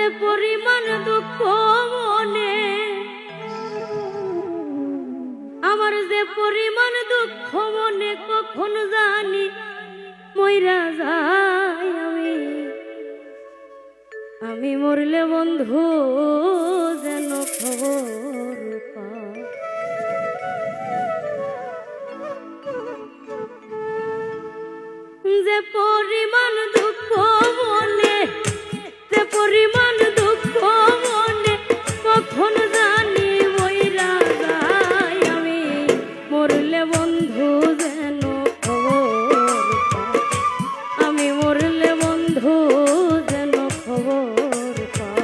যে পরিমাণ দুঃখ মনে, আমার যে পরিমাণ দুঃখ মনে, কখন জানি মইরা যায় আমি মরলে বন্ধু যেন খবর পাও। যে পরিমাণ দুঃখ মনে, যে পরিমাণ দুঃখ মনে, কখন জানি মইরা যায় আমি মরলে বন্ধু যেন খবর পাও। আমি মরলে বন্ধু যেন খবর পাও।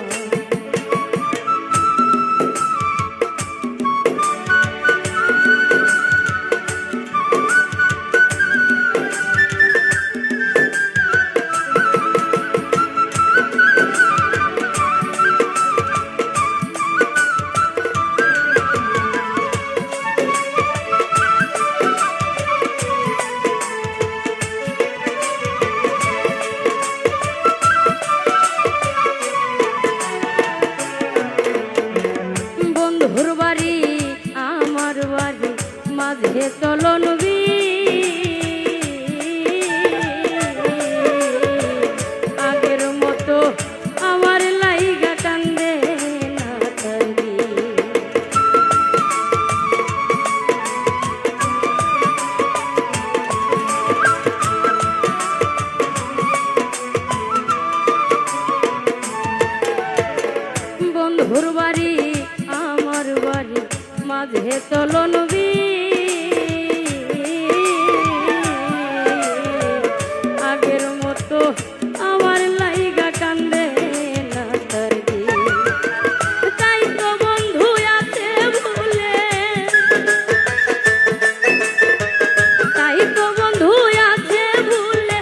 বন্ধুর বাড়ি আমার বাড়ি মাঝে চলন আগের মতো আমার লাইগা কান্দে না তারি। বন্ধুর বাড়ি আমার বাড়ি মাঝে চলন আগের মতো আমার লাইগা কান্দে না তারি। তাই তো বন্ধু আছে ভুলে, তাই তো বন্ধু আছে ভুলে,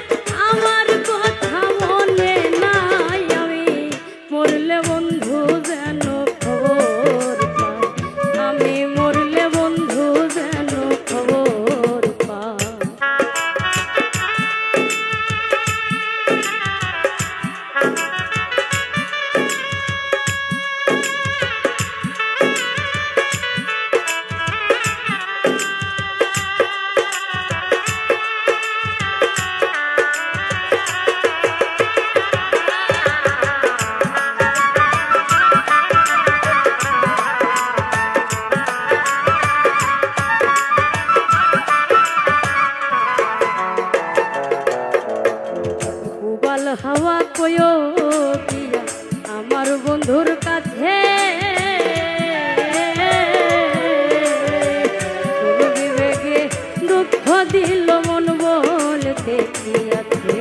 আমার কথা মনে নাই আমি মরলে বন্ধু যেন খবর পাও। আমি মরলে বন্ধু যেন খবর পাও। উবাল হাওয়া কয়ো দিয়া আমার বন্ধুর কাছে, কোন বিবেকে দুঃখ দিল মন বলতে কি আছে।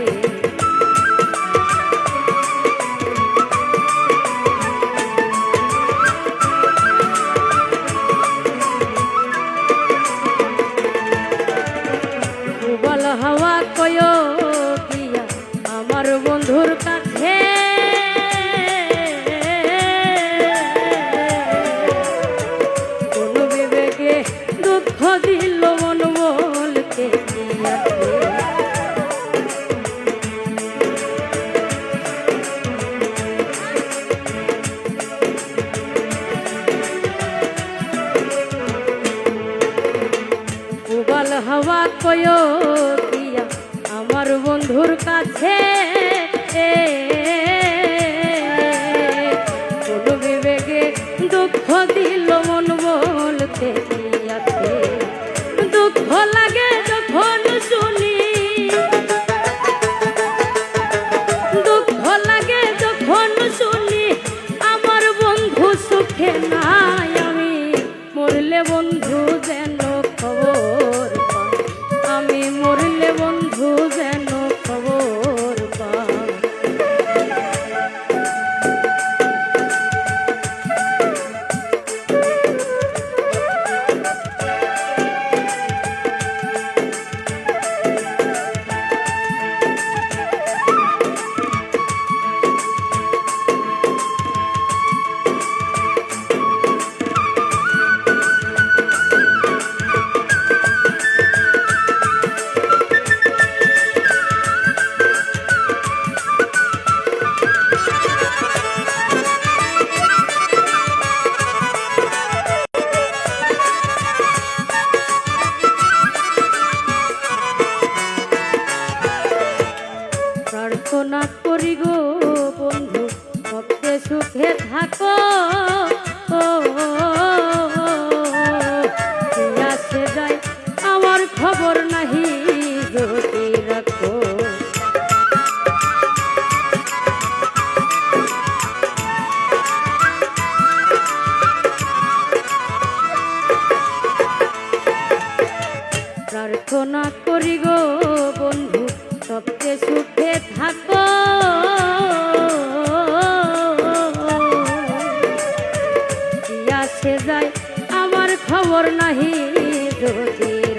উবাল হাওয়া কয়ো দিয়া আমার বন্ধুর কাছে, কোন বিবেকে দুঃখ দিল মন বলতে কি আছে। উবাল হাওয়া কয়ো দিয়া আমার বন্ধুর কাছে, কোন বিবেকে দুঃখ দিল মন বলতে কি আছে। দুঃখ লাগে যখন শুনি, দুঃখ লাগে যখন শুনি আমার বন্ধু সুখে নাই আমি মরলে বন্ধু যেন খবর পাও। আমি মরলে বন্ধু যেন খবর পাও। খবর নাহি যদি